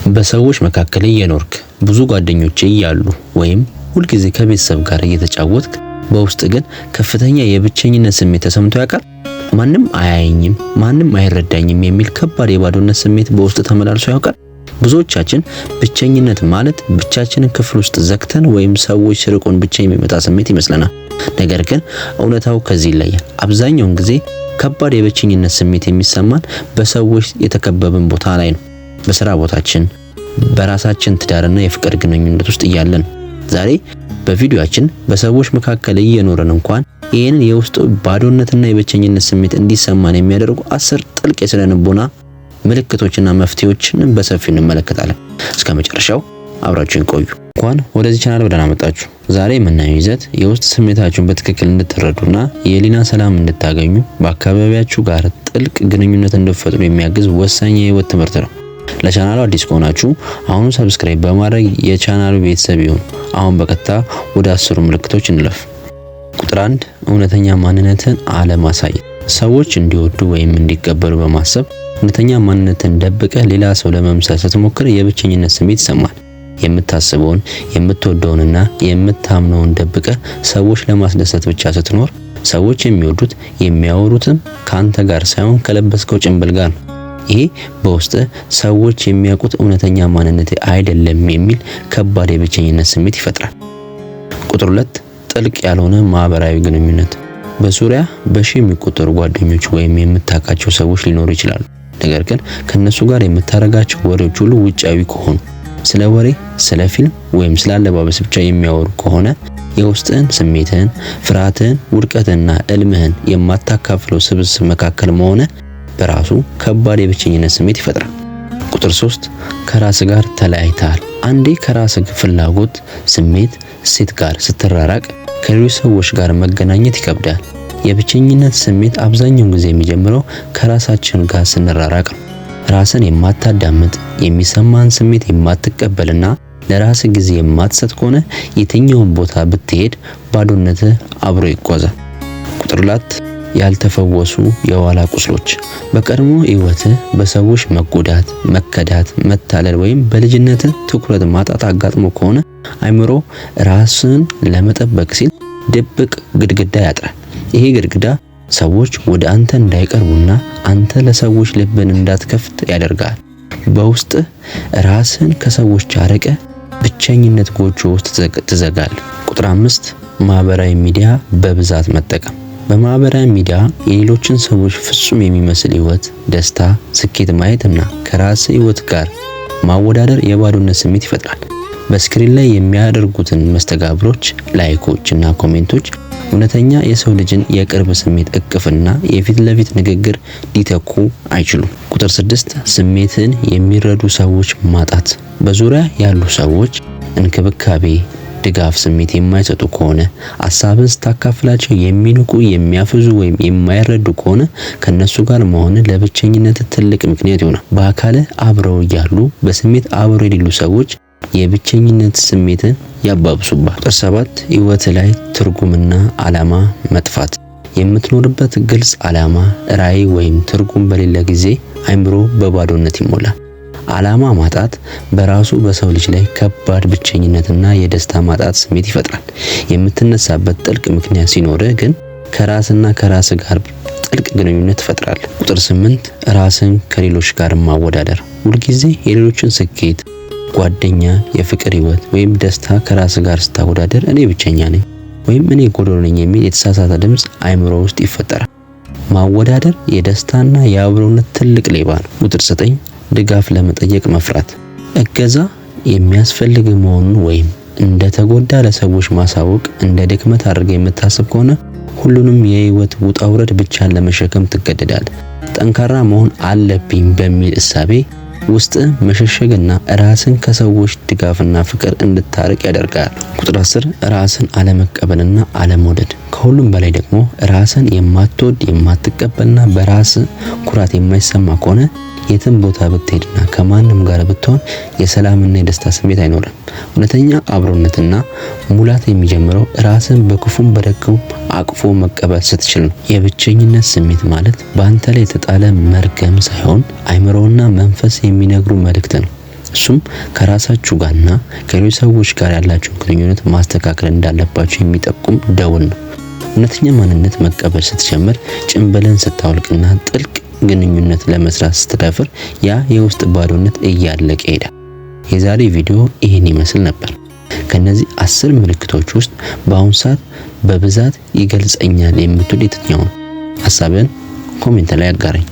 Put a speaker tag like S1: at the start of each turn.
S1: በሰዎች መካከል እየኖርክ ብዙ ጓደኞች እያሉ ወይም ሁልጊዜ ከቤተሰብ ጋር እየተጫወትክ በውስጥ ግን ከፍተኛ የብቸኝነት ስሜት ተሰምቶ ያውቃል? ማንም አያየኝም፣ ማንም አይረዳኝም የሚል ከባድ የባዶነት ስሜት በውስጥ ተመላልሶ ያውቃል? ብዙዎቻችን ብቸኝነት ማለት ብቻችንን ክፍል ውስጥ ዘግተን ወይም ሰዎች ርቆን ብቻ የሚመጣ ስሜት ይመስለናል። ነገር ግን እውነታው ከዚህ ይለያል። አብዛኛውን ጊዜ ከባድ የብቸኝነት ስሜት የሚሰማን በሰዎች የተከበበን ቦታ ላይ ነው። በስራ ቦታችን፣ በራሳችን ትዳርና የፍቅር ግንኙነት ውስጥ እያለን። ዛሬ በቪዲዮአችን በሰዎች መካከል እየኖርን እንኳን ይህንን የውስጥ ባዶነትና የብቸኝነት ስሜት እንዲሰማን የሚያደርጉ 10 ጥልቅ የስነ ልቦና ምልክቶችና መፍትሄዎችን በሰፊው እንመለከታለን። እስከ መጨረሻው አብራችሁን ቆዩ። እንኳን ወደዚህ ቻናል በደህና መጣችሁ። ዛሬ የምናየው ይዘት የውስጥ ስሜታችሁን በትክክል እንድትረዱና የህሊና ሰላም እንድታገኙ በአካባቢያችሁ ጋር ጥልቅ ግንኙነት እንድትፈጥሩ የሚያግዝ ወሳኝ የህይወት ትምህርት ነው። ለቻናሉ አዲስ ከሆናችሁ አሁን ሰብስክራይብ በማድረግ የቻናሉ ቤተሰብ ይሁኑ። አሁን በቀጥታ ወደ 10 ምልክቶች እንለፍ። ቁጥር 1 እውነተኛ ማንነትን አለማሳየት። ሰዎች እንዲወዱ ወይም እንዲቀበሉ በማሰብ እውነተኛ ማንነትን ደብቀ ሌላ ሰው ለመምሰል ስትሞክር የብቸኝነት ስሜት ይሰማል። የምታስበውን የምትወደውንና የምታምነውን ደብቀ ሰዎች ለማስደሰት ብቻ ስትኖር ሰዎች የሚወዱት የሚያወሩትም ካንተ ጋር ሳይሆን ከለበስከው ጭንብል ጋር ነው። ይሄ በውስጥ ሰዎች የሚያውቁት እውነተኛ ማንነት አይደለም የሚል ከባድ የብቸኝነት ስሜት ይፈጥራል። ቁጥር 2 ጥልቅ ያልሆነ ማህበራዊ ግንኙነት። በዙሪያ በሺህ የሚቆጠሩ ጓደኞች ወይም የምታውቃቸው ሰዎች ሊኖሩ ይችላሉ። ነገር ግን ከነሱ ጋር የምታረጋቸው ወሬዎች ሁሉ ውጫዊ ከሆኑ፣ ስለ ወሬ፣ ስለ ፊልም ወይም ስለ አለባበስ ብቻ የሚያወሩ ከሆነ የውስጥህን ስሜትህን፣ ፍርሃትህን፣ ውድቀትንና እልምህን የማታካፍለው ስብስብ መካከል መሆነ በራሱ ከባድ የብቸኝነት ስሜት ይፈጥራል። ቁጥር 3 ከራስ ጋር ተለያይተሃል። አንዴ ከራስ ፍላጎት፣ ስሜት፣ እሴት ጋር ስትራራቅ ከሌሎች ሰዎች ጋር መገናኘት ይከብዳል። የብቸኝነት ስሜት አብዛኛውን ጊዜ የሚጀምረው ከራሳችን ጋር ስንራራቅ ነው። ራስን የማታዳምጥ፣ የሚሰማን ስሜት የማትቀበልና ለራስ ጊዜ የማትሰጥ ከሆነ የትኛውን ቦታ ብትሄድ ባዶነትህ አብሮ ይጓዛል። ቁጥር 4 ያልተፈወሱ የኋላ ቁስሎች። በቀድሞ ህይወትህ በሰዎች መጎዳት፣ መከዳት፣ መታለል ወይም በልጅነት ትኩረት ማጣት አጋጥሞ ከሆነ አይምሮ ራስን ለመጠበቅ ሲል ድብቅ ግድግዳ ያጥራል። ይሄ ግድግዳ ሰዎች ወደ አንተ እንዳይቀርቡና አንተ ለሰዎች ልብን እንዳትከፍት ያደርጋል። በውስጥ ራስን ከሰዎች አርቀ ብቸኝነት ጎጆ ውስጥ ትዘጋለህ። ቁጥር 5 ማህበራዊ ሚዲያ በብዛት መጠቀም። በማህበራዊ ሚዲያ የሌሎችን ሰዎች ፍጹም የሚመስል ህይወት፣ ደስታ፣ ስኬት ማየትና ከራስ ህይወት ጋር ማወዳደር የባዶነት ስሜት ይፈጥራል። በስክሪን ላይ የሚያደርጉትን መስተጋብሮች፣ ላይኮች እና ኮሜንቶች እውነተኛ የሰው ልጅን የቅርብ ስሜት እቅፍና የፊት ለፊት ንግግር ሊተኩ አይችሉም። ቁጥር 6 ስሜትን የሚረዱ ሰዎች ማጣት። በዙሪያ ያሉ ሰዎች እንክብካቤ፣ ድጋፍ ስሜት የማይሰጡ ከሆነ፣ ሐሳብን ስታካፍላቸው የሚንቁ፣ የሚያፈዙ ወይም የማይረዱ ከሆነ ከነሱ ጋር መሆን ለብቸኝነት ትልቅ ምክንያት ይሆናል። በአካል አብረው ያሉ በስሜት አብረው የሌሉ ሰዎች የብቸኝነት ስሜትን ያባብሱባል። ቁጥር 7 ህይወት ላይ ትርጉምና ዓላማ መጥፋት። የምትኖርበት ግልጽ ዓላማ፣ ራዕይ ወይም ትርጉም በሌለ ጊዜ አይምሮ በባዶነት ይሞላል። ዓላማ ማጣት በራሱ በሰው ልጅ ላይ ከባድ ብቸኝነትና የደስታ ማጣት ስሜት ይፈጥራል። የምትነሳበት ጥልቅ ምክንያት ሲኖርህ ግን ከራስና ከራስ ጋር ጥልቅ ግንኙነት ትፈጥራለህ። ቁጥር 8 ራስን ከሌሎች ጋር ማወዳደር። ሁልጊዜ የሌሎችን ስኬት፣ ጓደኛ፣ የፍቅር ህይወት ወይም ደስታ ከራስ ጋር ስታወዳደር እኔ ብቸኛ ነኝ ወይም እኔ ጎዶሎ ነኝ የሚል የተሳሳተ ድምፅ አይምሮ ውስጥ ይፈጠራል። ማወዳደር የደስታና የአብሮነት ትልቅ ሌባ ነው። ቁጥር 9 ድጋፍ ለመጠየቅ መፍራት። እገዛ የሚያስፈልግ መሆኑን ወይም እንደተጎዳ ለሰዎች ማሳወቅ እንደ ድክመት አድርገህ የምታስብ ከሆነ ሁሉንም የህይወት ውጣ ውረድ ብቻን ለመሸከም ትገደዳለህ። ጠንካራ መሆን አለብኝ በሚል እሳቤ ውስጥ መሸሸግና ራስን ከሰዎች ድጋፍና ፍቅር እንድታርቅ ያደርጋል። ቁጥር 10 ራስን አለመቀበልና አለመውደድ። ከሁሉም በላይ ደግሞ ራስን የማትወድ የማትቀበልና በራስ ኩራት የማይሰማ ከሆነ የትም ቦታ ብትሄድና ከማንም ጋር ብትሆን የሰላምና የደስታ ስሜት አይኖርም። እውነተኛ አብሮነትና ሙላት የሚጀምረው ራስን በክፉም በደግም አቅፎ መቀበል ስትችል ነው። የብቸኝነት ስሜት ማለት በአንተ ላይ የተጣለ መርገም ሳይሆን አይምሮና መንፈስ የሚነግሩ መልእክት ነው። እሱም ከራሳችሁ ጋርና ከሌሎች ሰዎች ጋር ያላችሁን ግንኙነት ማስተካከል እንዳለባችሁ የሚጠቁም ደውል ነው። እውነተኛ ማንነት መቀበል ስትጀምር፣ ጭንብልን ስታወልቅና ጥልቅ ግንኙነት ለመስራት ስትደፍር ያ የውስጥ ባዶነት እያለቀ ይሄዳል። የዛሬ ቪዲዮ ይህን ይመስል ነበር። ከነዚህ 10 ምልክቶች ውስጥ በአሁኑ ሰዓት በብዛት ይገልጸኛል የምትል የትኛው ነው? ሐሳብን ኮሜንት ላይ አጋራኝ።